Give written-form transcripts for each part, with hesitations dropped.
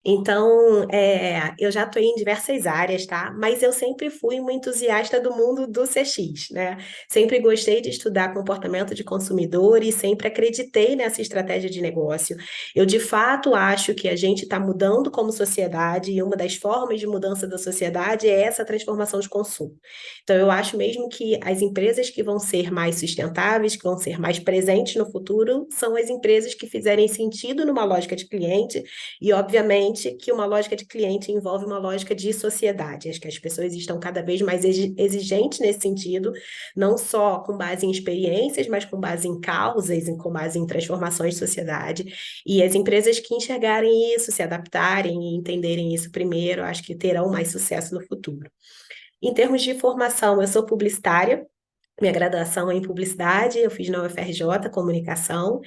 Então, eu já estou em diversas áreas, tá? Mas eu sempre fui uma entusiasta do mundo do CX, né? Sempre gostei de estudar comportamento de consumidor e sempre acreditei nessa estratégia de negócio. Eu, de fato, acho que a gente está mudando como sociedade e uma das formas de mudança da sociedade é essa transformação de consumo. Então, eu acho mesmo que as empresas que vão ser mais sustentáveis, que vão ser mais presentes no futuro, são as empresas que fizerem sentido numa lógica de cliente e, obviamente, que uma lógica de cliente envolve uma lógica de sociedade. Acho que as pessoas estão cada vez mais exigentes nesse sentido, não só com base em experiências, mas com base em causas, com base em transformações de sociedade. E as empresas que enxergarem isso, se adaptarem e entenderem isso primeiro, acho que terão mais sucesso no futuro. Em termos de formação, eu sou publicitária, minha graduação é em publicidade, eu fiz na UFRJ, comunicação,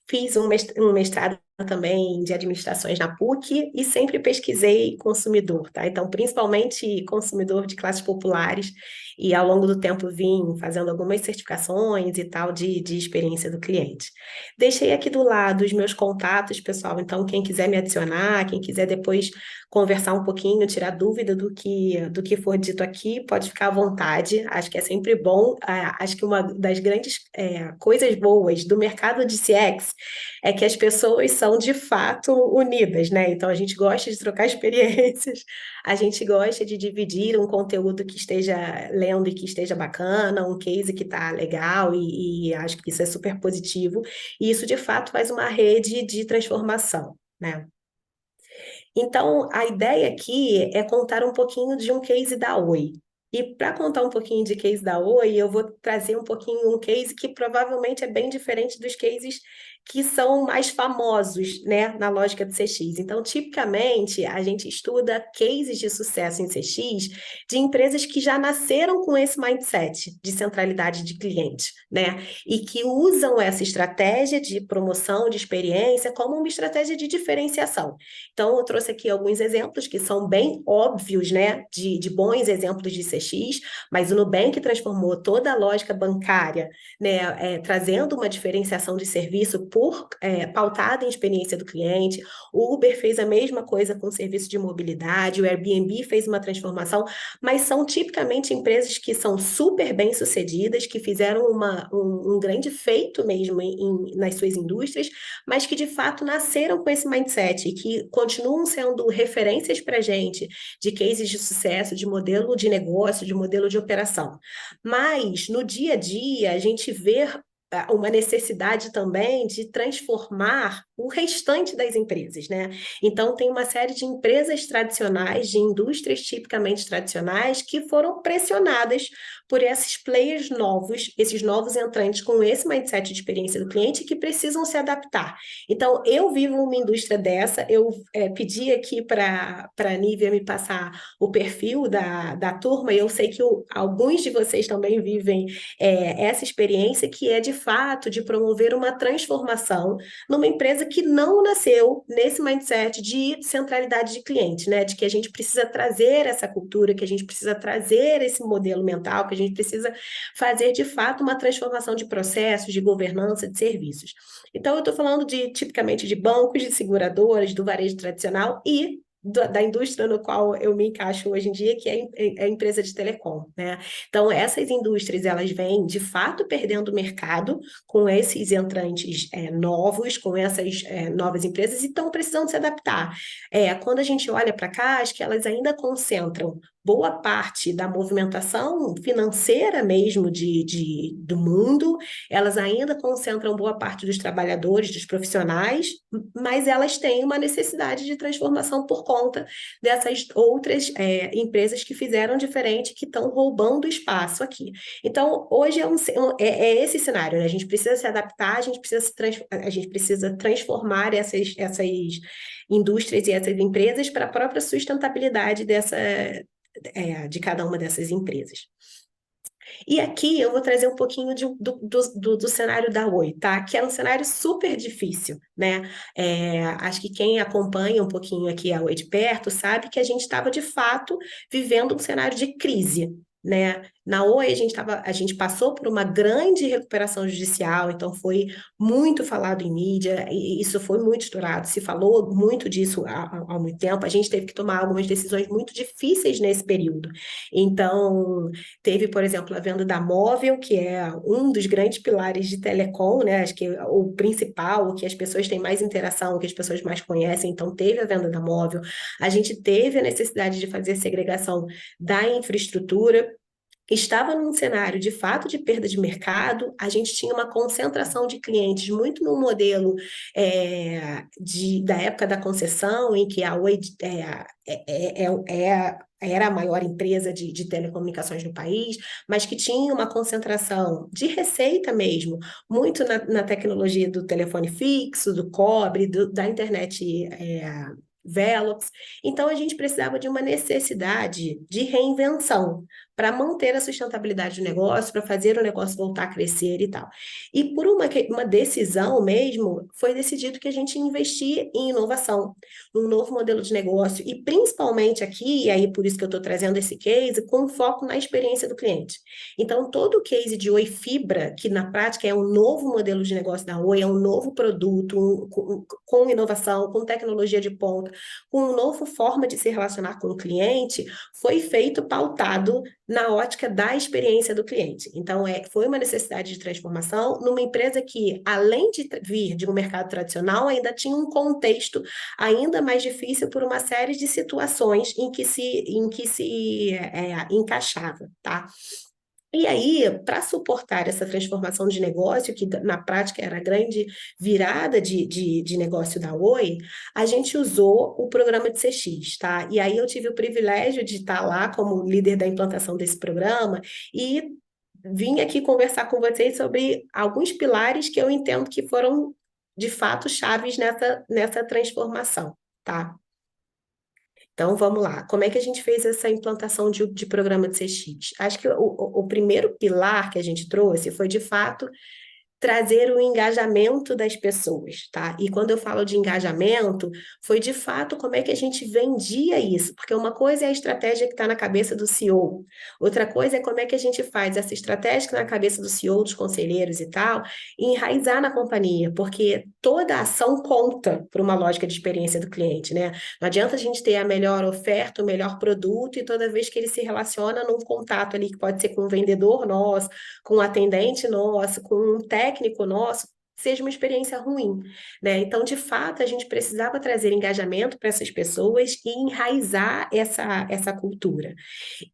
fiz um mestrado também de administrações na PUC e sempre pesquisei consumidor, tá? Então, principalmente consumidor de classes populares, e ao longo do tempo vim fazendo algumas certificações e tal de experiência do cliente. Deixei aqui do lado os meus contatos, pessoal, então quem quiser me adicionar, quem quiser depois conversar um pouquinho, tirar dúvida do que for dito aqui, pode ficar à vontade. Acho que é sempre bom. Acho que uma das grandes coisas boas do mercado de CX é que as pessoas são de fato unidas, né? Então a gente gosta de trocar experiências, a gente gosta de dividir um conteúdo que esteja lendo e que esteja bacana, um case que está legal, e acho que isso é super positivo. E isso de fato faz uma rede de transformação, né? Então, a ideia aqui é contar um pouquinho de um case da Oi. E para contar um pouquinho de case da Oi, eu vou trazer um pouquinho um case que provavelmente é bem diferente dos cases que são mais famosos, né, na lógica do CX. Então, tipicamente, a gente estuda cases de sucesso em CX de empresas que já nasceram com esse mindset de centralidade de cliente, né, e que usam essa estratégia de promoção de experiência como uma estratégia de diferenciação. Então, eu trouxe aqui alguns exemplos que são bem óbvios, né, de bons exemplos de CX, mas o Nubank transformou toda a lógica bancária, né, trazendo uma diferenciação de serviço pautada em experiência do cliente. O Uber fez a mesma coisa com o serviço de mobilidade, o Airbnb fez uma transformação, mas são tipicamente empresas que são super bem-sucedidas, que fizeram um grande feito mesmo nas suas indústrias, mas que de fato nasceram com esse mindset e que continuam sendo referências para a gente de cases de sucesso, de modelo de negócio, de modelo de operação. Mas no dia a dia, a gente vê uma necessidade também de transformar o restante das empresas, né? Então, tem uma série de empresas tradicionais, de indústrias tipicamente tradicionais, que foram pressionadas por esses players novos, esses novos entrantes com esse mindset de experiência do cliente que precisam se adaptar. Então, eu vivo uma indústria dessa, eu pedi aqui para a Nívia me passar o perfil da turma, e eu sei que alguns de vocês também vivem essa experiência, que é de fato de promover uma transformação numa empresa que não nasceu nesse mindset de centralidade de cliente, né? De que a gente precisa trazer essa cultura, que a gente precisa trazer esse modelo mental, que a gente precisa fazer de fato uma transformação de processos, de governança, de serviços. Então, eu estou falando tipicamente de bancos, de seguradoras, do varejo tradicional e da indústria no qual eu me encaixo hoje em dia, que é a empresa de telecom, né? Então, essas indústrias, elas vêm, de fato, perdendo o mercado com esses entrantes novos, com essas novas empresas, e estão precisando se adaptar. Quando a gente olha para cá, acho que elas ainda concentram boa parte da movimentação financeira mesmo do mundo, elas ainda concentram boa parte dos trabalhadores, dos profissionais, mas elas têm uma necessidade de transformação por conta dessas outras empresas que fizeram diferente, que estão roubando espaço aqui. Então, hoje é esse cenário, né? A gente precisa se adaptar, a gente precisa transformar essas indústrias e essas empresas para a própria sustentabilidade de cada uma dessas empresas. E aqui eu vou trazer um pouquinho do cenário da Oi, tá? Que é um cenário super difícil, né? Acho que quem acompanha um pouquinho aqui a Oi de perto sabe que a gente estava, de fato, vivendo um cenário de crise. né? Na Oi, a gente passou por uma grande recuperação judicial, então foi muito falado em mídia, e isso foi muito estourado, se falou muito disso há muito tempo, a gente teve que tomar algumas decisões muito difíceis nesse período. Então, teve, por exemplo, a venda da Móvel, que é um dos grandes pilares de telecom, né? Acho que é o principal, o que as pessoas têm mais interação, o que as pessoas mais conhecem, então teve a venda da Móvel. A gente teve a necessidade de fazer a segregação da infraestrutura, estava num cenário de fato de perda de mercado, a gente tinha uma concentração de clientes muito no modelo da época da concessão, em que a Oi era a maior empresa de telecomunicações no país, mas que tinha uma concentração de receita mesmo, muito na tecnologia do telefone fixo, do cobre, da internet. Velox. Então, a gente precisava de uma necessidade de reinvenção para manter a sustentabilidade do negócio, para fazer o negócio voltar a crescer e tal. E por uma decisão mesmo, foi decidido que a gente ia investir em inovação, num novo modelo de negócio, e principalmente aqui, e aí por isso que eu estou trazendo esse case, com foco na experiência do cliente. Então, todo o case de Oi Fibra, que na prática é um novo modelo de negócio da Oi, é um novo produto, com inovação, com tecnologia de ponta, com uma nova forma de se relacionar com o cliente, foi feito pautado na ótica da experiência do cliente. Então, foi uma necessidade de transformação numa empresa que, além de vir de um mercado tradicional, ainda tinha um contexto ainda mais difícil por uma série de situações em que se encaixava, tá? E aí, para suportar essa transformação de negócio, que na prática era a grande virada de negócio da Oi, a gente usou o programa de CX, tá? E aí eu tive o privilégio de estar lá como líder da implantação desse programa e vim aqui conversar com vocês sobre alguns pilares que eu entendo que foram, de fato, chaves nessa transformação, tá? Então, vamos lá. Como é que a gente fez essa implantação de programa de CX? Acho que o primeiro pilar que a gente trouxe foi, de fato, trazer o engajamento das pessoas, tá? E quando eu falo de engajamento, foi de fato como é que a gente vendia isso, porque uma coisa é a estratégia que está na cabeça do CEO, outra coisa é como é que a gente faz essa estratégia que está na cabeça do CEO, dos conselheiros e tal, e enraizar na companhia, porque toda ação conta para uma lógica de experiência do cliente, né? Não adianta a gente ter a melhor oferta, o melhor produto, e toda vez que ele se relaciona num contato ali, que pode ser com um vendedor nosso, com um atendente nosso, com um técnico nosso, seja uma experiência ruim, né? Então, de fato, a gente precisava trazer engajamento para essas pessoas e enraizar essa cultura.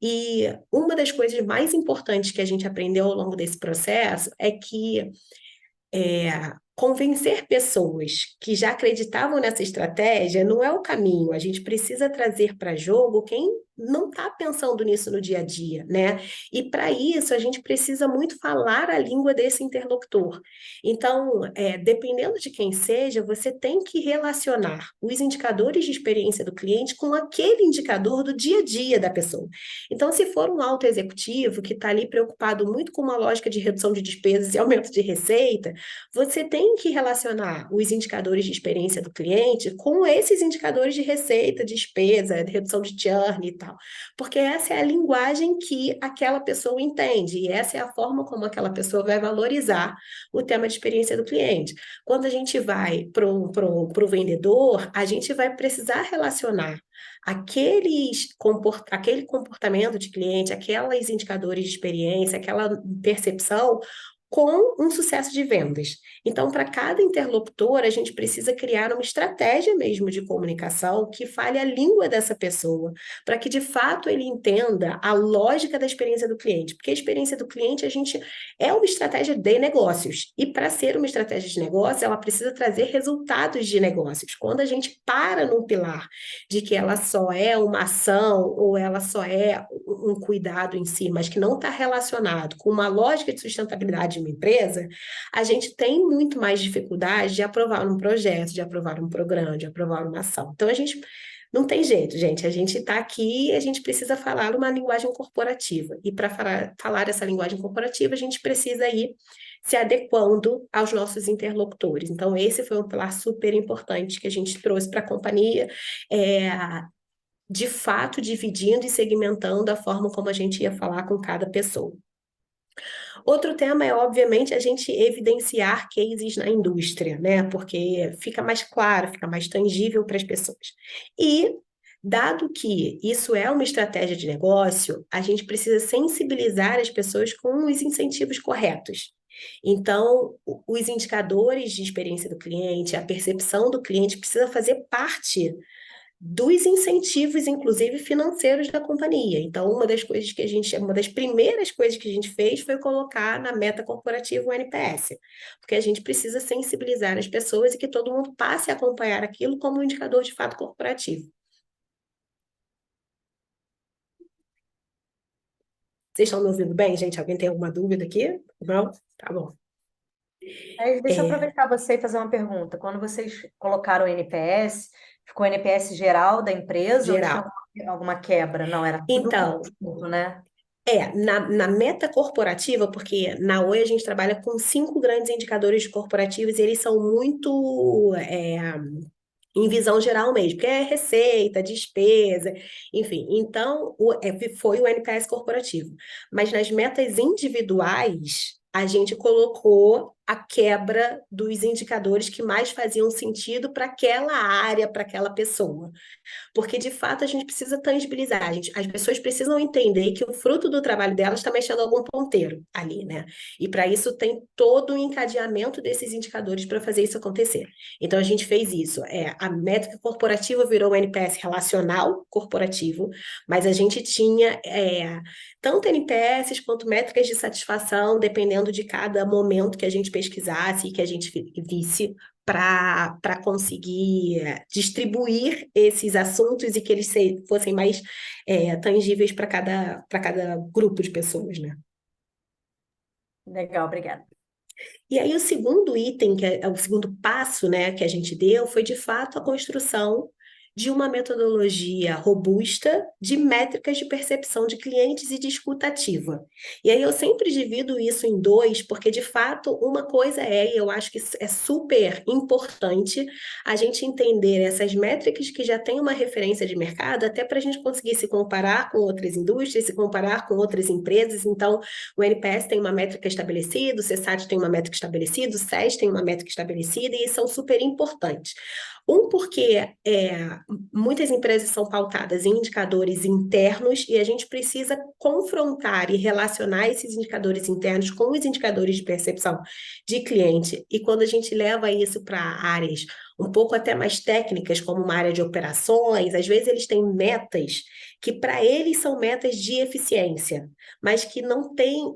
E uma das coisas mais importantes que a gente aprendeu ao longo desse processo é que convencer pessoas que já acreditavam nessa estratégia não é o caminho. A gente precisa trazer para jogo quem não está pensando nisso no dia a dia, né? E para isso a gente precisa muito falar a língua desse interlocutor. Então, dependendo de quem seja, você tem que relacionar os indicadores de experiência do cliente com aquele indicador do dia a dia da pessoa. Então, se for um alto executivo que está ali preocupado muito com uma lógica de redução de despesas e aumento de receita, você tem que relacionar os indicadores de experiência do cliente com esses indicadores de receita, despesa, de redução de churn e tal, porque essa é a linguagem que aquela pessoa entende e essa é a forma como aquela pessoa vai valorizar o tema de experiência do cliente. Quando a gente vai para o vendedor, a gente vai precisar relacionar aquele comportamento de cliente, aqueles indicadores de experiência, aquela percepção com um sucesso de vendas. Então, para cada interlocutor, a gente precisa criar uma estratégia mesmo de comunicação que fale a língua dessa pessoa, para que de fato ele entenda a lógica da experiência do cliente. Porque a experiência do cliente, a gente é uma estratégia de negócios. E para ser uma estratégia de negócio, ela precisa trazer resultados de negócios. Quando a gente para num pilar de que ela só é uma ação ou ela só é um cuidado em si, mas que não está relacionado com uma lógica de sustentabilidade de uma empresa, a gente tem muito mais dificuldade de aprovar um projeto, de aprovar um programa, de aprovar uma ação. Então, a gente não tem jeito, gente. A gente está aqui e a gente precisa falar uma linguagem corporativa. E para falar essa linguagem corporativa, a gente precisa ir se adequando aos nossos interlocutores. Então, esse foi um pilar super importante que a gente trouxe para a companhia. de fato, dividindo e segmentando a forma como a gente ia falar com cada pessoa. Outro tema é, obviamente, a gente evidenciar cases na indústria, né? Porque fica mais claro, fica mais tangível para as pessoas. E, dado que isso é uma estratégia de negócio, a gente precisa sensibilizar as pessoas com os incentivos corretos. Então, os indicadores de experiência do cliente, a percepção do cliente precisa fazer parte dos incentivos, inclusive financeiros da companhia. Então, uma das primeiras coisas que a gente fez foi colocar na meta corporativa o NPS, porque a gente precisa sensibilizar as pessoas e que todo mundo passe a acompanhar aquilo como um indicador de fato corporativo. Vocês estão me ouvindo bem, gente? Alguém tem alguma dúvida aqui? Não? Tá bom. Deixa eu É, aproveitar você e fazer uma pergunta. Quando vocês colocaram o NPS, ficou o NPS geral da empresa ou tinha geral. alguma quebra? Não, era tudo Então, conjunto, né? na meta corporativa, porque na Oi a gente trabalha com 5 grandes indicadores corporativos e eles são muito em visão geral mesmo, porque é receita, despesa, enfim. Então, foi o NPS corporativo. Mas nas metas individuais, a gente colocou a quebra dos indicadores que mais faziam sentido para aquela área, para aquela pessoa. Porque, de fato, a gente precisa tangibilizar. As pessoas precisam entender que o fruto do trabalho delas está mexendo algum ponteiro ali, né? E para isso tem todo o encadeamento desses indicadores para fazer isso acontecer. Então, a gente fez isso. A métrica corporativa virou um NPS relacional corporativo, mas a gente tinha tanto NPS quanto métricas de satisfação, dependendo de cada momento que a gente pesquisasse e que a gente visse para conseguir distribuir esses assuntos e que eles fossem mais tangíveis para cada grupo de pessoas, né? Legal, obrigada. E aí o segundo item, que é o segundo passo, né, que a gente deu, foi de fato a construção de uma metodologia robusta de métricas de percepção de clientes e de escuta ativa. E aí eu sempre divido isso em dois, porque de fato uma coisa e eu acho que é super importante a gente entender essas métricas que já têm uma referência de mercado, até para a gente conseguir se comparar com outras indústrias, se comparar com outras empresas. Então, o NPS tem uma métrica estabelecida, o CSAT tem uma métrica estabelecida, o SES tem uma métrica estabelecida, e são super importantes. Porque muitas empresas são pautadas em indicadores internos e a gente precisa confrontar e relacionar esses indicadores internos com os indicadores de percepção de cliente. E quando a gente leva isso para áreas um pouco até mais técnicas, como uma área de operações, às vezes eles têm metas que para eles são metas de eficiência, mas que não têm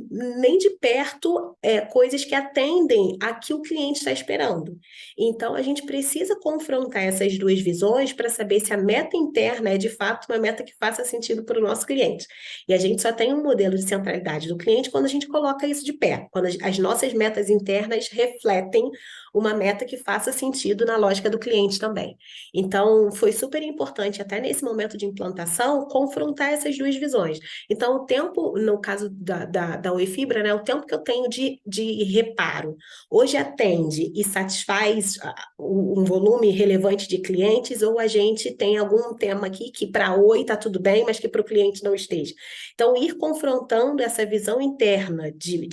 nem de perto coisas que atendem a que o cliente está esperando. Então, a gente precisa confrontar essas duas visões para saber se a meta interna é de fato uma meta que faça sentido para o nosso cliente. E a gente só tem um modelo de centralidade do cliente quando a gente coloca isso de pé, quando as nossas metas internas refletem uma meta que faça sentido na lógica do cliente também. Então, foi super importante, até nesse momento de implantação, confrontar essas duas visões. Então, o tempo, no caso da Oi Fibra, né, o tempo que eu tenho de reparo, hoje atende e satisfaz um volume relevante de clientes, ou a gente tem algum tema aqui que para Oi está tudo bem, mas que para o cliente não esteja. Então, ir confrontando essa visão interna de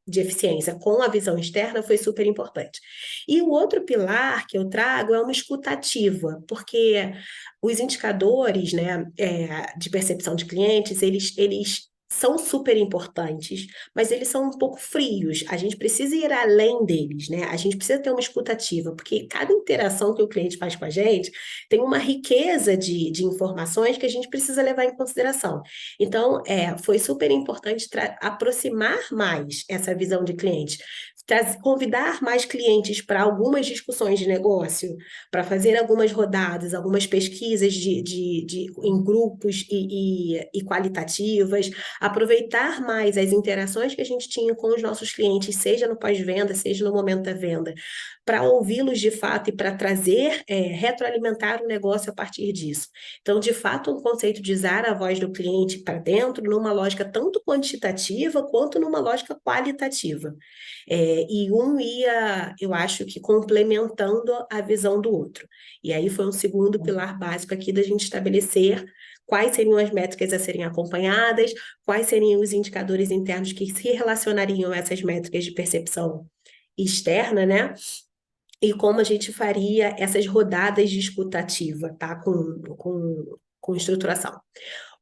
eficiência com a visão externa foi super importante. E o outro pilar que eu trago é uma escutativa, porque os indicadores, né, de percepção de clientes, eles são super importantes, mas eles são um pouco frios. A gente precisa ir além deles, né? A gente precisa ter uma escutativa, porque cada interação que o cliente faz com a gente tem uma riqueza de informações que a gente precisa levar em consideração. Então, foi super importante aproximar mais essa visão de cliente, convidar mais clientes para algumas discussões de negócio, para fazer algumas rodadas, algumas pesquisas em grupos e qualitativas, aproveitar mais as interações que a gente tinha com os nossos clientes, seja no pós-venda, seja no momento da venda, para ouvi-los de fato e para trazer, retroalimentar o negócio a partir disso. Então, de fato, um conceito de usar a voz do cliente para dentro, numa lógica tanto quantitativa quanto numa lógica qualitativa. E um ia, eu acho que complementando a visão do outro. E aí foi um segundo pilar básico aqui da gente estabelecer quais seriam as métricas a serem acompanhadas, quais seriam os indicadores internos que se relacionariam a essas métricas de percepção externa, né? E como a gente faria essas rodadas de escutativa, tá? Com estruturação.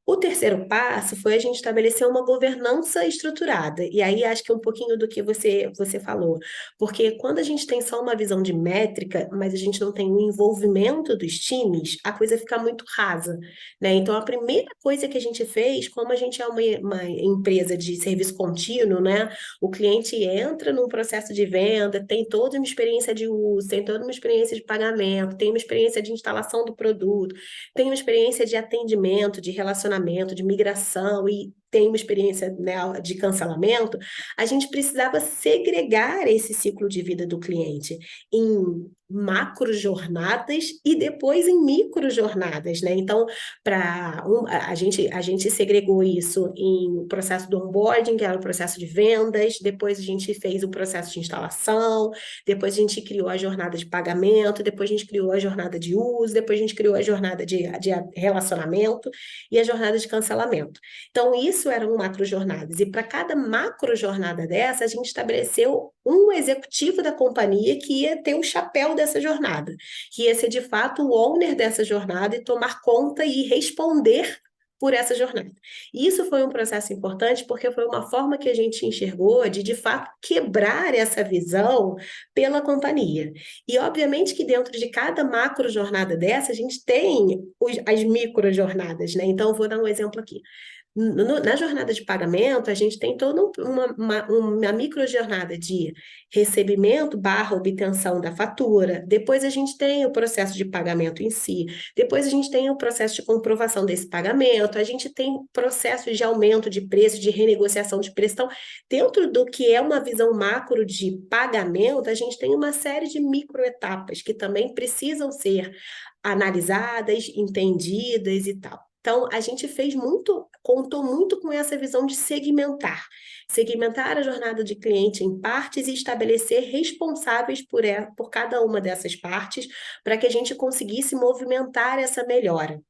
O terceiro passo foi a gente estabelecer uma governança estruturada. E aí acho que é um pouquinho do que você falou. Porque quando a gente tem só uma visão de métrica, mas a gente não tem o envolvimento dos times, a coisa fica muito rasa, né? Então, a primeira coisa que a gente fez, como a gente é uma empresa de serviço contínuo, né? O cliente entra num processo de venda, tem toda uma experiência de uso, tem toda uma experiência de pagamento, tem uma experiência de instalação do produto, tem uma experiência de atendimento, de relacionamento, de migração e tem uma experiência, né, de cancelamento, a gente precisava segregar esse ciclo de vida do cliente em macro jornadas e depois em micro jornadas, né? Então, a gente segregou isso em processo do onboarding, que era o processo de vendas, depois a gente fez o processo de instalação, depois a gente criou a jornada de pagamento, depois a gente criou a jornada de uso, depois a gente criou a jornada de relacionamento e a jornada de cancelamento. Então, isso eram macro jornadas. E para cada macro jornada dessa, a gente estabeleceu um executivo da companhia que ia ter o chapéu dessa jornada, que ia ser de fato o owner dessa jornada e tomar conta e responder por essa jornada. E isso foi um processo importante porque foi uma forma que a gente enxergou de fato, quebrar essa visão pela companhia. E, obviamente, que dentro de cada macro jornada dessa, a gente tem as micro jornadas, né? Então, eu vou dar um exemplo aqui. Na jornada de pagamento, a gente tem toda uma microjornada de recebimento barra obtenção da fatura, depois a gente tem o processo de pagamento em si, depois a gente tem o processo de comprovação desse pagamento, a gente tem processos de aumento de preço, de renegociação de preço. Então, dentro do que é uma visão macro de pagamento, a gente tem uma série de microetapas que também precisam ser analisadas, entendidas e tal. Então, a gente contou muito com essa visão de segmentar a jornada de cliente em partes e estabelecer responsáveis por cada uma dessas partes, para que a gente conseguisse movimentar essa melhora.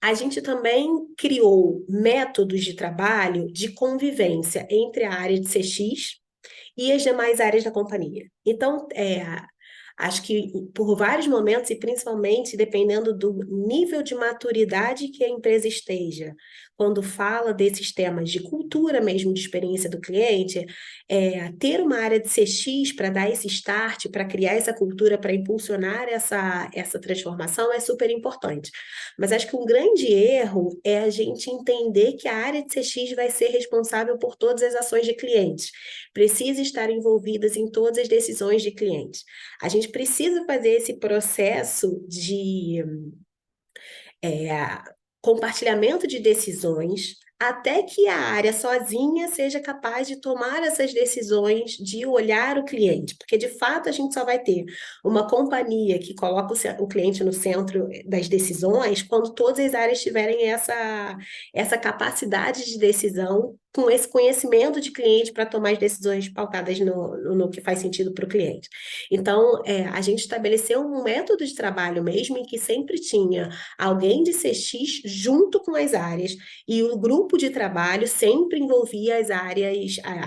A gente também criou métodos de trabalho de convivência entre a área de CX e as demais áreas da companhia. Então, acho que por vários momentos, e principalmente dependendo do nível de maturidade que a empresa esteja, quando fala desses temas de cultura mesmo, de experiência do cliente, ter uma área de CX para dar esse start, para criar essa cultura, para impulsionar essa transformação é super importante. Mas acho que um grande erro é a gente entender que a área de CX vai ser responsável por todas as ações de clientes, precisa estar envolvidas em todas as decisões de clientes. A gente precisa fazer esse processo de compartilhamento de decisões até que a área sozinha seja capaz de tomar essas decisões de olhar o cliente, porque de fato a gente só vai ter uma companhia que coloca o cliente no centro das decisões quando todas as áreas tiverem essa capacidade de decisão com esse conhecimento de cliente para tomar as decisões pautadas no que faz sentido para o cliente. Então, a gente estabeleceu um método de trabalho mesmo em que sempre tinha alguém de CX junto com as áreas e o grupo de trabalho sempre envolvia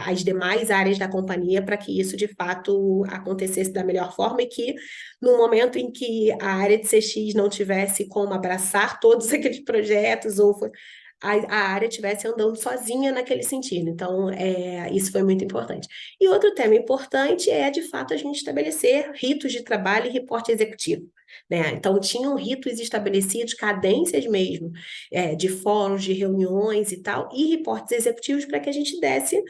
as demais áreas da companhia para que isso de fato acontecesse da melhor forma e que no momento em que a área de CX não tivesse como abraçar todos aqueles projetos ou a área estivesse andando sozinha naquele sentido. Então, isso foi muito importante. E outro tema importante é, de fato, a gente estabelecer ritos de trabalho e reporte executivo. Né? Então, tinham ritos estabelecidos, cadências mesmo, de fóruns, de reuniões e tal, e reportes executivos para que a gente desse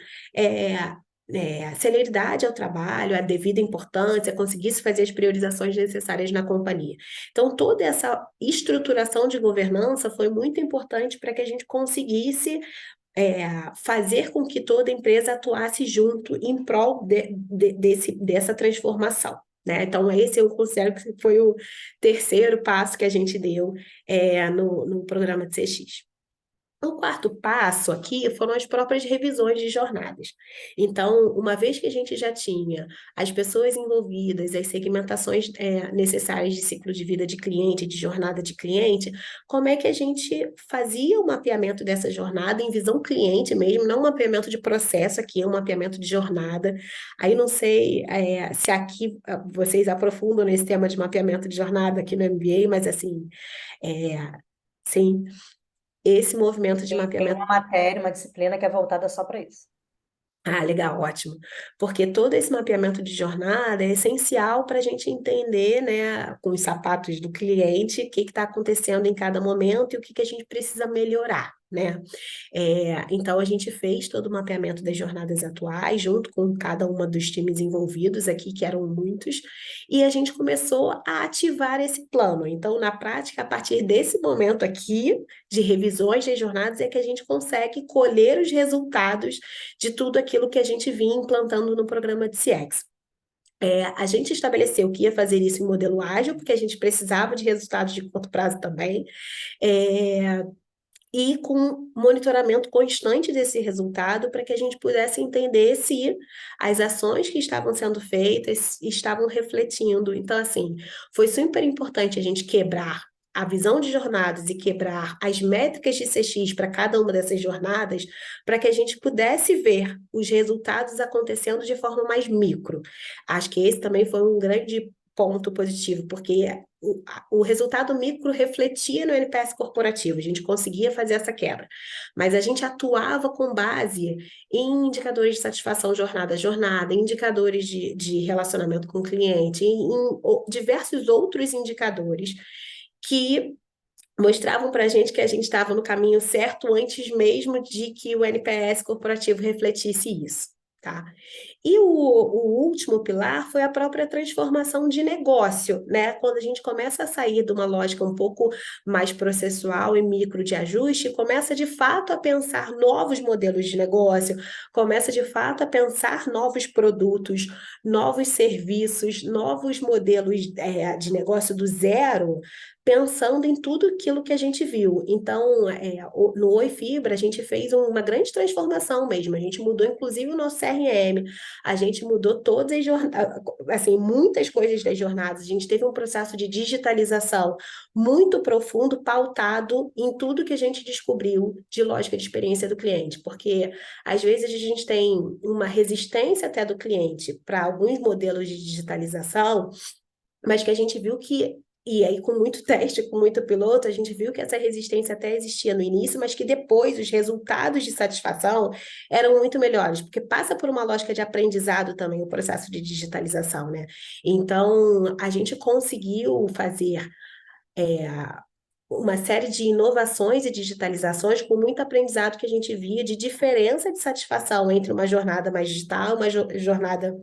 celeridade ao trabalho, a devida importância, conseguisse fazer as priorizações necessárias na companhia. Então, toda essa estruturação de governança foi muito importante para que a gente conseguisse fazer com que toda empresa atuasse junto em prol dessa transformação. Né? Então, esse eu considero que foi o terceiro passo que a gente deu no programa de CX. O quarto passo aqui foram as próprias revisões de jornadas. Então, uma vez que a gente já tinha as pessoas envolvidas, as segmentações necessárias de ciclo de vida de cliente, de jornada de cliente, como é que a gente fazia o mapeamento dessa jornada em visão cliente mesmo, não um mapeamento de processo aqui, é um mapeamento de jornada. Aí não sei se aqui vocês aprofundam nesse tema de mapeamento de jornada aqui no MBA, mas assim, sim, esse movimento de Tem mapeamento. uma matéria, uma disciplina que é voltada só para isso. Ah, legal, ótimo. Porque todo esse mapeamento de jornada é essencial para a gente entender, né, com os sapatos do cliente, o que está acontecendo em cada momento e o que a gente precisa melhorar, né? Então, a gente fez todo o mapeamento das jornadas atuais, junto com cada uma dos times envolvidos aqui, que eram muitos, e a gente começou a ativar esse plano. Então, na prática, a partir desse momento aqui, de revisões das jornadas, é que a gente consegue colher os resultados de tudo aquilo que a gente vinha implantando no programa de CX. A gente estabeleceu que ia fazer isso em modelo ágil, porque a gente precisava de resultados de curto prazo também. É, e com monitoramento constante desse resultado para que a gente pudesse entender se as ações que estavam sendo feitas estavam refletindo. Então, assim, foi super importante a gente quebrar a visão de jornadas e quebrar as métricas de CX para cada uma dessas jornadas, para que a gente pudesse ver os resultados acontecendo de forma mais micro. Acho que esse também foi um grande ponto positivo, porque o resultado micro refletia no NPS corporativo, a gente conseguia fazer essa quebra, mas a gente atuava com base em indicadores de satisfação jornada a jornada, indicadores de relacionamento com o cliente, em diversos outros indicadores que mostravam para a gente estava no caminho certo antes mesmo de que o NPS corporativo refletisse isso. Tá? E o último pilar foi a própria transformação de negócio, né? Quando a gente começa a sair de uma lógica um pouco mais processual e micro de ajuste, começa de fato a pensar novos modelos de negócio, começa de fato a pensar novos produtos, novos serviços, novos modelos de negócio do zero, pensando em tudo aquilo que a gente viu. Então, no Oi Fibra, a gente fez uma grande transformação mesmo. A gente mudou, inclusive, o nosso CRM, a gente mudou todas as jornadas, assim, muitas coisas das jornadas. A gente teve um processo de digitalização muito profundo, pautado em tudo que a gente descobriu de lógica de experiência do cliente, porque às vezes a gente tem uma resistência até do cliente para alguns modelos de digitalização, mas que a gente viu que, e aí com muito teste, com muito piloto, a gente viu que essa resistência até existia no início, mas que depois os resultados de satisfação eram muito melhores, porque passa por uma lógica de aprendizado também o processo de digitalização, né? Então, a gente conseguiu fazer uma série de inovações e digitalizações com muito aprendizado que a gente via de diferença de satisfação entre uma jornada mais digital, uma jornada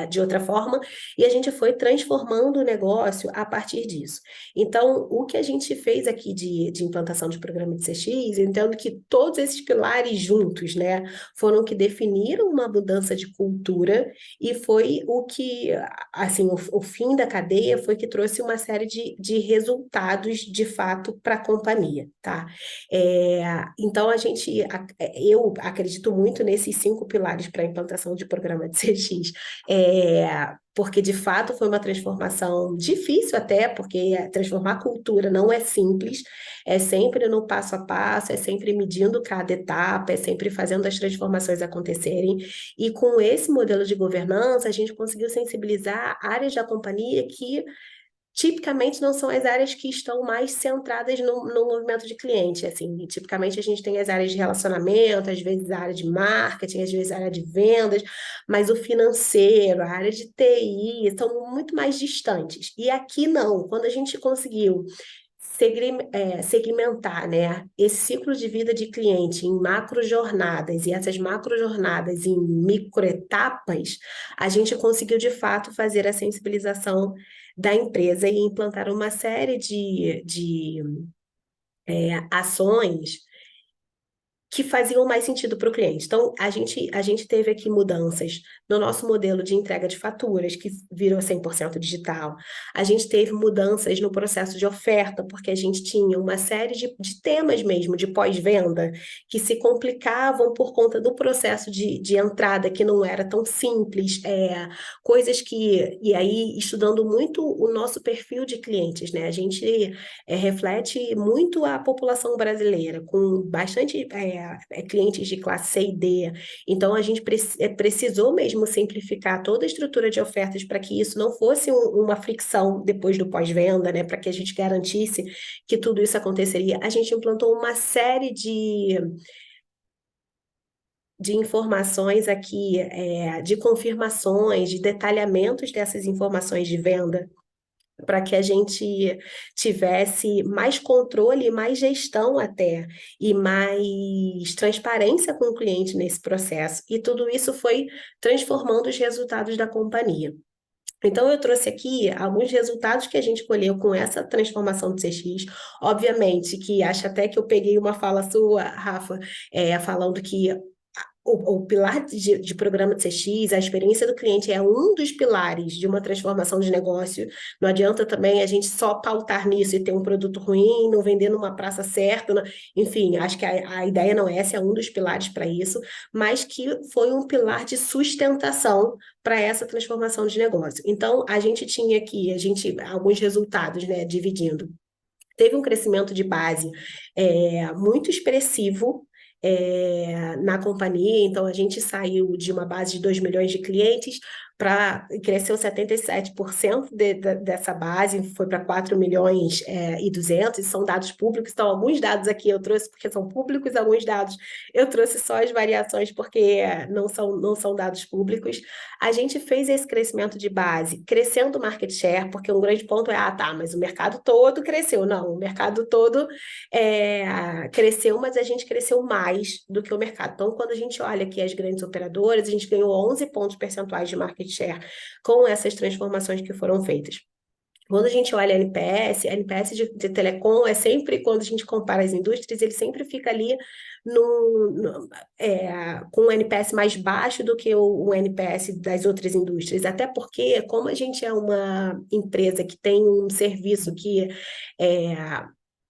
de outra forma, e a gente foi transformando o negócio a partir disso. Então, o que a gente fez aqui de implantação de programa de CX, eu entendo que todos esses pilares juntos, né, foram que definiram uma mudança de cultura e foi o que, assim, o fim da cadeia foi que trouxe uma série de resultados, de fato, para a companhia, tá? Então, eu acredito muito nesses 5 pilares para a implantação de programa de CX, porque de fato foi uma transformação difícil até, porque transformar a cultura não é simples, é sempre no passo a passo, é sempre medindo cada etapa, é sempre fazendo as transformações acontecerem, e com esse modelo de governança, a gente conseguiu sensibilizar áreas da companhia que tipicamente não são as áreas que estão mais centradas no movimento de cliente, assim, tipicamente a gente tem as áreas de relacionamento, às vezes a área de marketing, às vezes a área de vendas, mas o financeiro, a área de TI, são muito mais distantes, e aqui não, quando a gente conseguiu segmentar, né, esse ciclo de vida de cliente em macro jornadas e essas macro jornadas em micro etapas, a gente conseguiu de fato fazer a sensibilização da empresa e implantar uma série de ações que faziam mais sentido para o cliente. Então, a gente teve aqui mudanças no nosso modelo de entrega de faturas, que virou 100% digital. A gente teve mudanças no processo de oferta, porque a gente tinha uma série de temas mesmo, de pós-venda, que se complicavam por conta do processo de entrada, que não era tão simples, coisas que... E aí, estudando muito o nosso perfil de clientes, né? A gente reflete muito a população brasileira, com bastante clientes de classe C e D. Então, a gente precisou mesmo simplificar toda a estrutura de ofertas para que isso não fosse uma fricção depois do pós-venda, né? Para que a gente garantisse que tudo isso aconteceria. A gente implantou uma série de informações aqui, de confirmações, de detalhamentos dessas informações de venda, para que a gente tivesse mais controle, mais gestão até, e mais transparência com o cliente nesse processo. E tudo isso foi transformando os resultados da companhia. Então, eu trouxe aqui alguns resultados que a gente colheu com essa transformação do CX. Obviamente que acho até que eu peguei uma fala sua, Rafa, falando que o pilar de programa de CX, a experiência do cliente é um dos pilares de uma transformação de negócio. Não adianta também a gente só pautar nisso e ter um produto ruim, não vender numa praça certa. Enfim, acho que a ideia não é essa, é um dos pilares para isso, mas que foi um pilar de sustentação para essa transformação de negócio. Então, a gente tinha aqui, alguns resultados, né, dividindo. Teve um crescimento de base muito expressivo na companhia, então a gente saiu de uma base de 2 milhões de clientes para cresceu 77% dessa base, foi para 4 milhões e 200, são dados públicos, então alguns dados aqui eu trouxe porque são públicos, alguns dados eu trouxe só as variações porque não são dados públicos. A gente fez esse crescimento de base, crescendo o market share, porque um grande ponto é, tá, mas o mercado todo cresceu. Não, o mercado todo cresceu, mas a gente cresceu mais do que o mercado. Então, quando a gente olha aqui as grandes operadoras, a gente ganhou 11 pontos percentuais de market share com essas transformações que foram feitas. Quando a gente olha a NPS de telecom é sempre, quando a gente compara as indústrias, ele sempre fica ali com um NPS mais baixo do que o NPS das outras indústrias. Até porque, como a gente é uma empresa que tem um serviço que é,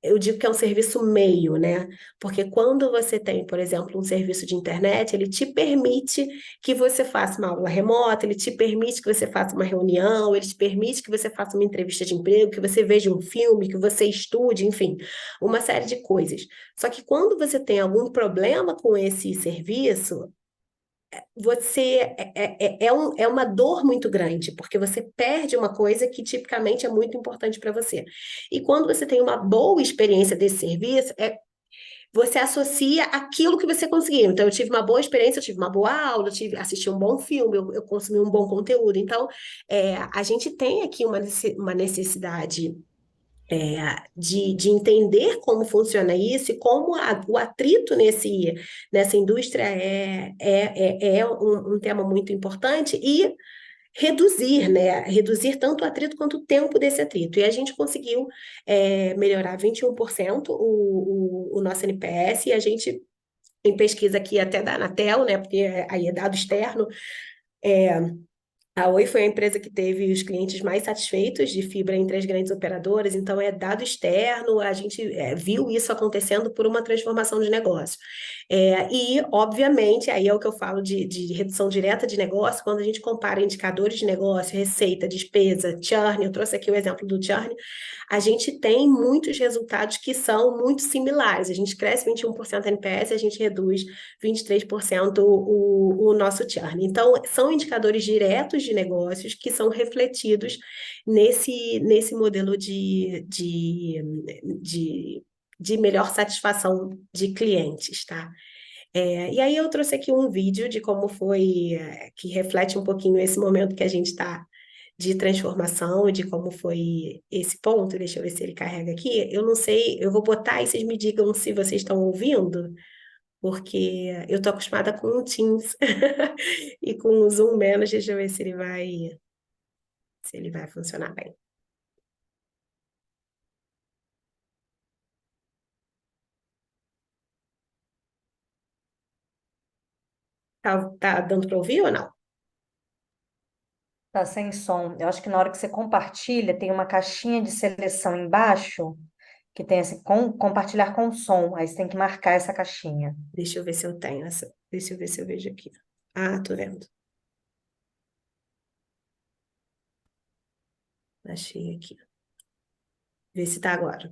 eu digo que é um serviço meio, né? Porque quando você tem, por exemplo, um serviço de internet, ele te permite que você faça uma aula remota, ele te permite que você faça uma reunião, ele te permite que você faça uma entrevista de emprego, que você veja um filme, que você estude, enfim, uma série de coisas. Só que quando você tem algum problema com esse serviço, é uma dor muito grande, porque você perde uma coisa que tipicamente é muito importante para você. E quando você tem uma boa experiência desse serviço, você associa aquilo que você conseguiu. Então, eu tive uma boa experiência, eu tive uma boa aula, assisti um bom filme, eu consumi um bom conteúdo. Então, a gente tem aqui uma necessidade de entender como funciona isso e como o atrito nessa indústria é um tema muito importante e reduzir, né? Reduzir tanto o atrito quanto o tempo desse atrito. E a gente conseguiu melhorar 21% o nosso NPS, e a gente, em pesquisa aqui até da Anatel, né? Porque aí é dado externo, a Oi foi a empresa que teve os clientes mais satisfeitos de fibra entre as grandes operadoras, então é dado externo, a gente viu isso acontecendo por uma transformação de negócio. E, obviamente, aí é o que eu falo de redução direta de negócio, quando a gente compara indicadores de negócio, receita, despesa, churn, eu trouxe aqui o exemplo do churn, a gente tem muitos resultados que são muito similares. A gente cresce 21% NPS, a gente reduz 23% o nosso churn. Então, são indicadores diretos de negócios que são refletidos nesse modelo de melhor satisfação de clientes, tá? E aí eu trouxe aqui um vídeo de como foi, que reflete um pouquinho esse momento que a gente está de transformação, de como foi esse ponto. Deixa eu ver se ele carrega aqui. Eu não sei, eu vou botar e vocês me digam se vocês estão ouvindo, porque eu estou acostumada com o Teams e com o Zoom menos. Deixa eu ver se ele vai funcionar bem. Tá dando para ouvir ou não? Tá sem som. Eu acho que na hora que você compartilha, tem uma caixinha de seleção embaixo que tem assim, compartilhar com som. Aí você tem que marcar essa caixinha. Deixa eu ver se eu tenho essa. Deixa eu ver se eu vejo aqui. Ah, tô vendo. Achei aqui. Vê se tá agora.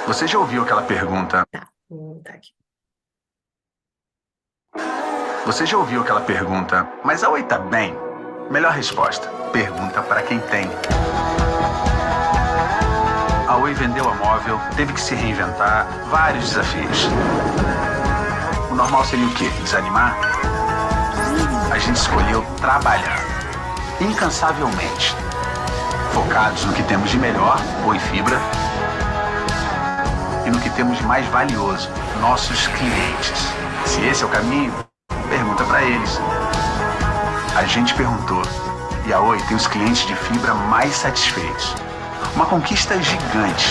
Você já ouviu aquela pergunta? Tá, tá aqui. Você já ouviu aquela pergunta? Mas a Oi tá bem? Melhor resposta: pergunta para quem tem. A Oi vendeu a móvel, teve que se reinventar, vários desafios. O normal seria o quê? Desanimar? A gente escolheu trabalhar, incansavelmente, focados no que temos de melhor, Oi Fibra, e no que temos de mais valioso, nossos clientes. Se esse é o caminho, pergunta para eles. A gente perguntou, e a Oi tem os clientes de fibra mais satisfeitos. Uma conquista gigante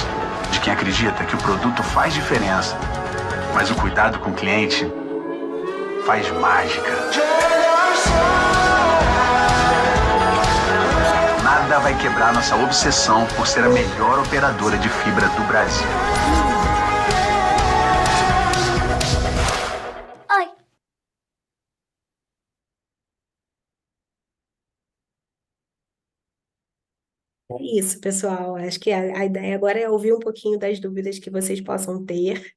de quem acredita que o produto faz diferença, mas o cuidado com o cliente faz mágica. Nada vai quebrar nossa obsessão por ser a melhor operadora de fibra do Brasil. Oi. É isso, pessoal. Acho que a ideia agora é ouvir um pouquinho das dúvidas que vocês possam ter.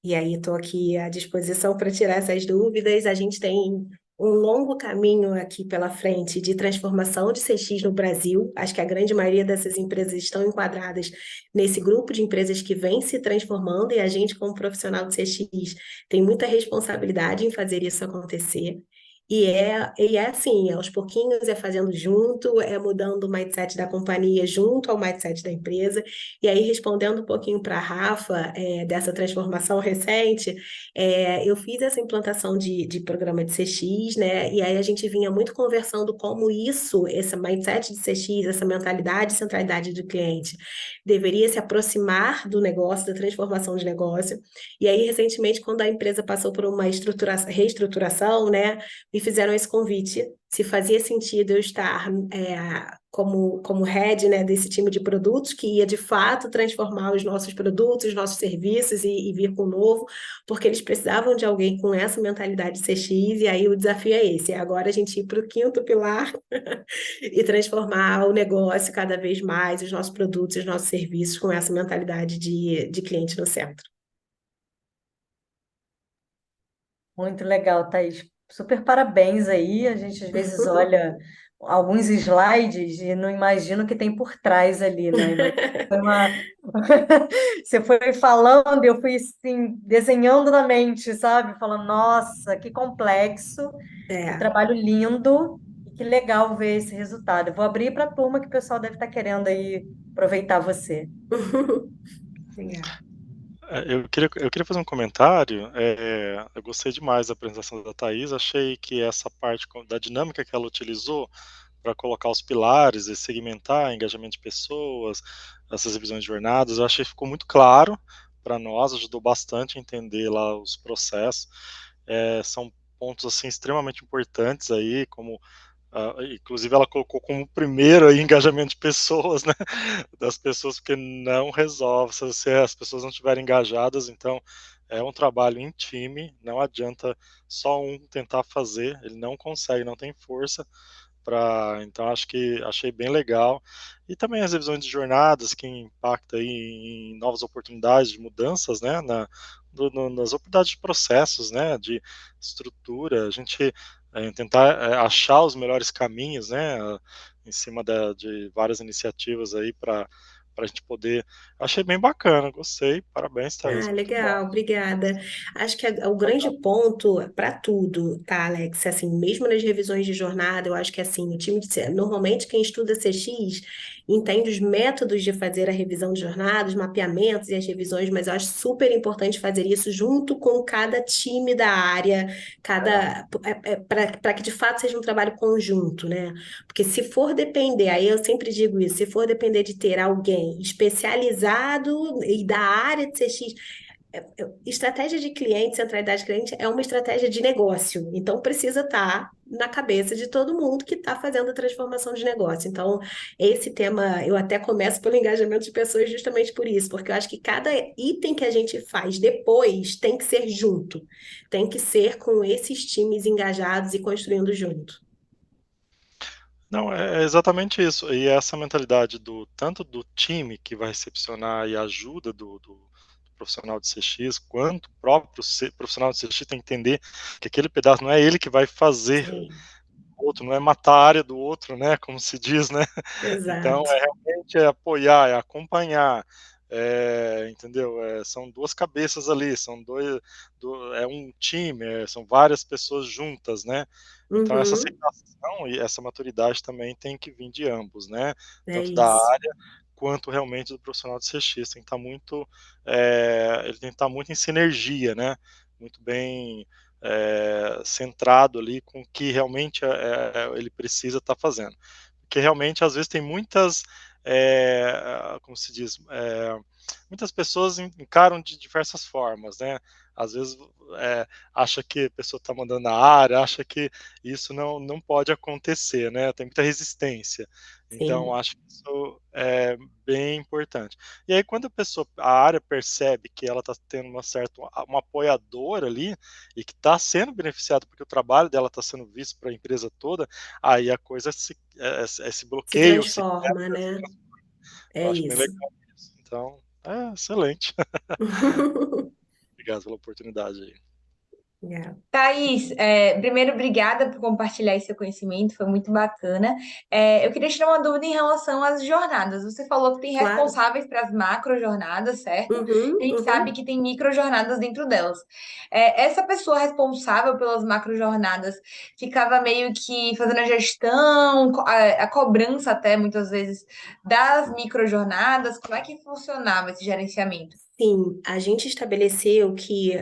E aí, estou aqui à disposição para tirar essas dúvidas. A gente tem um longo caminho aqui pela frente de transformação de CX no Brasil. Acho que a grande maioria dessas empresas estão enquadradas nesse grupo de empresas que vem se transformando, e a gente, como profissional de CX, tem muita responsabilidade em fazer isso acontecer. E é assim, aos pouquinhos, é fazendo junto, é mudando o mindset da companhia junto ao mindset da empresa. E aí, respondendo um pouquinho para a Rafa, dessa transformação recente, eu fiz essa implantação de programa de CX, né? E aí a gente vinha muito conversando como isso, esse mindset de CX, essa mentalidade de centralidade do cliente, deveria se aproximar do negócio, da transformação de negócio. E aí, recentemente, quando a empresa passou por uma reestruturação, né, me fizeram esse convite, se fazia sentido eu estar como head, né, desse time de produtos, que ia de fato transformar os nossos produtos, os nossos serviços e vir com o novo, porque eles precisavam de alguém com essa mentalidade CX, e aí o desafio é esse, é agora a gente ir para o quinto pilar e transformar o negócio cada vez mais, os nossos produtos, os nossos serviços com essa mentalidade de cliente no centro. Muito legal, Thaís. Super parabéns aí. A gente às vezes olha alguns slides e não imagina o que tem por trás ali, né? Mas foi uma... Você foi falando, e eu fui assim, desenhando na mente, sabe? Falando, nossa, que complexo, que É. trabalho lindo e que legal ver esse resultado. Eu vou abrir para a turma que o pessoal deve estar querendo aí aproveitar você. Obrigada. Eu queria fazer um comentário. Eu gostei demais da apresentação da Thais. Achei que essa parte da dinâmica que ela utilizou para colocar os pilares e segmentar engajamento de pessoas, essas revisões de jornadas, eu achei que ficou muito claro para nós, ajudou bastante a entender lá os processos. São pontos assim extremamente importantes aí, como inclusive ela colocou como primeiro aí engajamento de pessoas, né? Das pessoas, porque não resolve se as pessoas não estiverem engajadas. Então é um trabalho em time, não adianta só um tentar fazer, ele não consegue, não tem força para. Então acho que achei bem legal. E também as revisões de jornadas que impacta aí em novas oportunidades de mudanças, né, nas oportunidades de processos, né, de estrutura, a gente tentar achar os melhores caminhos, né, em cima de várias iniciativas aí para a gente poder. Achei bem bacana, gostei, parabéns, Thaís, Ah, muito bom. legal, obrigada. Acho que o grande ponto para tudo, tá, Alex? Assim, mesmo nas revisões de jornada, eu acho que assim, o time normalmente quem estuda CX entende os métodos de fazer a revisão de jornada, os mapeamentos e as revisões, mas eu acho super importante fazer isso junto com cada time da área, para que de fato seja um trabalho conjunto, né? Porque se for depender, aí eu sempre digo isso, se for depender de ter alguém especializado e da área de CX, estratégia de cliente, centralidade de cliente é uma estratégia de negócio, então precisa estar na cabeça de todo mundo que está fazendo a transformação de negócio. Então, esse tema, eu até começo pelo engajamento de pessoas justamente por isso, porque eu acho que cada item que a gente faz depois tem que ser junto, tem que ser com esses times engajados e construindo junto. Não, é exatamente isso. E essa mentalidade tanto do time que vai recepcionar e a ajuda do profissional de CX, quanto o próprio profissional de CX tem que entender que aquele pedaço não é ele que vai fazer Sim, o outro, não é matar a área do outro, né, como se diz, né. Então exato. realmente apoiar, é acompanhar, entendeu? São duas cabeças ali, são é um time, são várias pessoas juntas, né. Então essa Uhum, aceitação e essa maturidade também tem que vir de ambos, né, é tanto da isso. área quanto realmente do profissional de CX, tem que estar muito, ele tem que estar muito em sinergia, né, muito bem, centrado ali com o que realmente, ele precisa estar fazendo. Porque realmente às vezes tem muitas, como se diz, muitas pessoas encaram de diversas formas, né. Às vezes, acha que a pessoa está mandando na área, acha que isso não pode acontecer, né, tem muita resistência. Então Sim. acho que isso é bem importante. E aí quando a área percebe que ela está tendo uma apoiadora ali, e que está sendo beneficiada, porque o trabalho dela está sendo visto para a empresa toda, aí a coisa esse Se bloqueio se transforma, quebra, né? eu É acho bem isso. legal isso. Então, excelente. Obrigado pela oportunidade aí. É. Thaís, primeiro, obrigada por compartilhar esse seu conhecimento, foi muito bacana. Eu queria tirar uma dúvida em relação às jornadas. Você falou que tem Claro. responsáveis para as macro jornadas, certo? Uhum, A gente sabe uhum. que tem micro jornadas dentro delas. Essa pessoa responsável pelas macro jornadas ficava meio que fazendo a gestão, a cobrança até muitas vezes das micro jornadas. Como é que funcionava esse gerenciamento? Sim, a gente estabeleceu que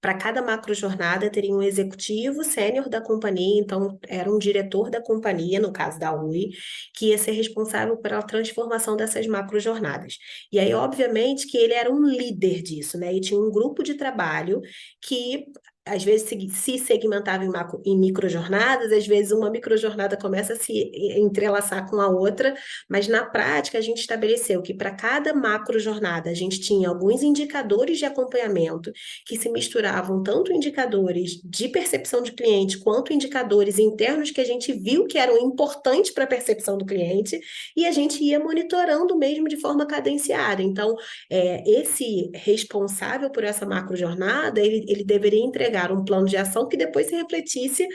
para cada macrojornada teria um executivo sênior da companhia, então era um diretor da companhia, no caso da UI, que ia ser responsável pela transformação dessas macrojornadas. E aí, obviamente, que ele era um líder disso, né? E tinha um grupo de trabalho que às vezes se segmentava em microjornadas, às vezes uma microjornada começa a se entrelaçar com a outra, mas na prática a gente estabeleceu que para cada macro jornada a gente tinha alguns indicadores de acompanhamento que se misturavam tanto indicadores de percepção de cliente quanto indicadores internos que a gente viu que eram importantes para a percepção do cliente e a gente ia monitorando mesmo de forma cadenciada. Então, esse responsável por essa macro jornada, ele deveria entregar um plano de ação que depois se refletisse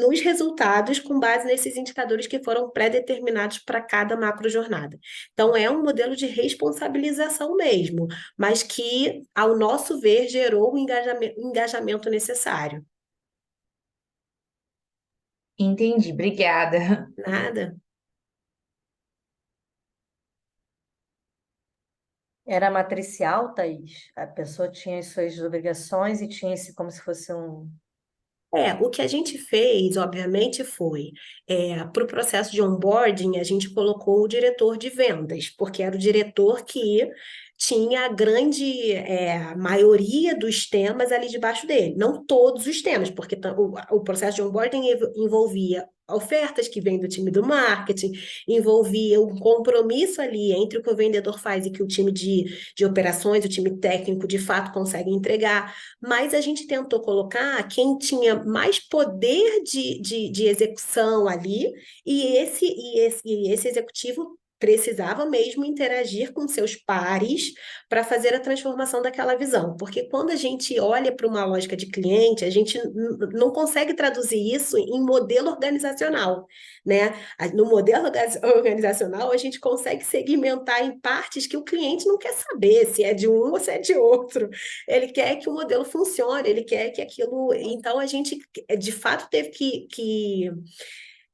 nos resultados com base nesses indicadores que foram pré-determinados para cada macrojornada. Então, é um modelo de responsabilização mesmo, mas que, ao nosso ver, gerou o engajamento necessário. Entendi, obrigada. Nada. Era matricial, Thaís? A pessoa tinha as suas obrigações e tinha esse como se fosse um. O que a gente fez, obviamente, foi para o processo de onboarding, a gente colocou o diretor de vendas, porque era o diretor que tinha a grande maioria dos temas ali debaixo dele. Não todos os temas, porque o processo de onboarding envolvia ofertas que vêm do time do marketing, envolvia um compromisso ali entre o que o vendedor faz e que o time de operações, o time técnico, de fato consegue entregar, mas a gente tentou colocar quem tinha mais poder de execução ali, e esse executivo precisava mesmo interagir com seus pares para fazer a transformação daquela visão. Porque quando a gente olha para uma lógica de cliente, a gente não consegue traduzir isso em modelo organizacional, né? No modelo organizacional, a gente consegue segmentar em partes que o cliente não quer saber se é de um ou se é de outro. Ele quer que o modelo funcione, ele quer que aquilo. Então, a gente, de fato, teve que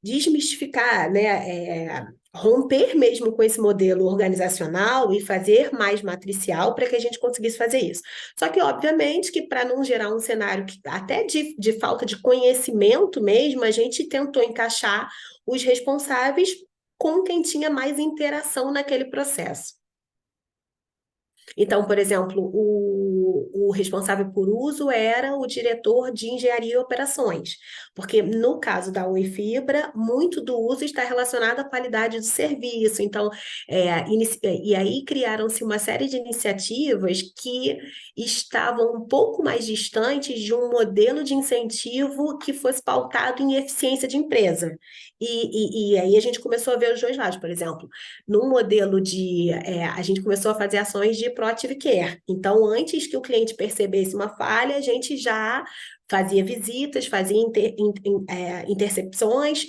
desmistificar, né? Romper mesmo com esse modelo organizacional e fazer mais matricial para que a gente conseguisse fazer isso. Só que, obviamente, que para não gerar um cenário até de falta de conhecimento mesmo, a gente tentou encaixar os responsáveis com quem tinha mais interação naquele processo. Então, por exemplo, o responsável por uso era o diretor de engenharia e operações, porque no caso da Oi Fibra, muito do uso está relacionado à qualidade do serviço. Então, e aí criaram-se uma série de iniciativas que estavam um pouco mais distantes de um modelo de incentivo que fosse pautado em eficiência de empresa. E aí a gente começou a ver os dois lados, por exemplo, no modelo a gente começou a fazer ações de proactive care. Então, antes que o cliente percebesse uma falha, a gente já fazia visitas, fazia interceptações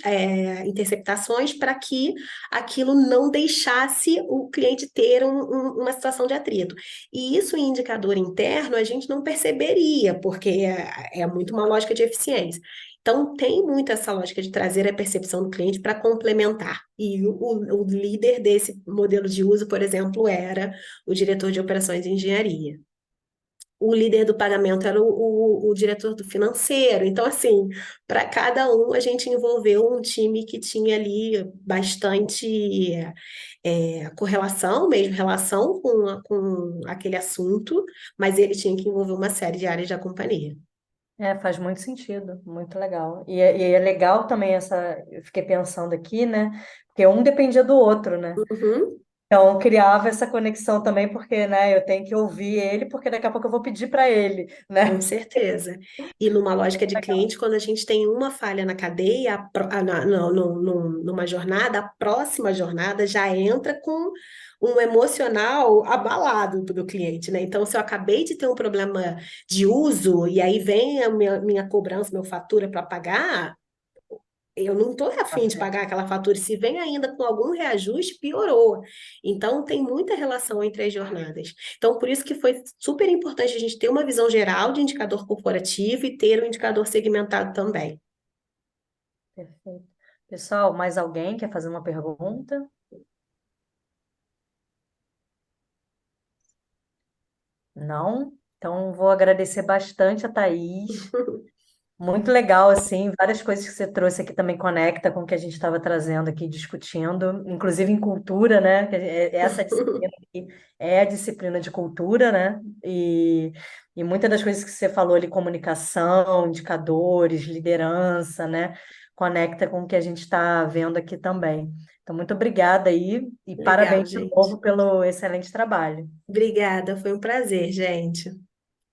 para que aquilo não deixasse o cliente ter uma situação de atrito. E isso em indicador interno a gente não perceberia, porque é muito uma lógica de eficiência. Então, tem muito essa lógica de trazer a percepção do cliente para complementar. E o líder desse modelo de uso, por exemplo, era o diretor de operações de engenharia. O líder do pagamento era o diretor do financeiro. Então, assim, para cada um, a gente envolveu um time que tinha ali bastante correlação, mesmo relação com aquele assunto, mas ele tinha que envolver uma série de áreas da companhia. Faz muito sentido, muito legal. E é legal também eu fiquei pensando aqui, né? Porque um dependia do outro, né? Uhum. Então, criava essa conexão também, porque, né, eu tenho que ouvir ele, porque daqui a pouco eu vou pedir para ele, Com né? certeza. E numa lógica de cliente, quando a gente tem uma falha na cadeia, numa jornada, a próxima jornada já entra com um emocional abalado do cliente, né? Então, se eu acabei de ter um problema de uso e aí vem a minha cobrança, minha fatura para pagar, eu não estou Tá afim de certo. pagar aquela fatura. E se vem ainda com algum reajuste, piorou. Então, tem muita relação entre as jornadas. Então, por isso que foi super importante a gente ter uma visão geral de indicador corporativo e ter um indicador segmentado também. Perfeito. Pessoal, mais alguém quer fazer uma pergunta? Não? Então, vou agradecer bastante a Thaís. Muito legal, assim, várias coisas que você trouxe aqui também conecta com o que a gente estava trazendo aqui, discutindo, inclusive em cultura, né? Essa disciplina aqui é a disciplina de cultura, né? E muitas das coisas que você falou ali, comunicação, indicadores, liderança, né? Conecta com o que a gente está vendo aqui também. Então, muito obrigada aí e Legal, parabéns de gente. novo pelo excelente trabalho. Obrigada, foi um prazer, gente.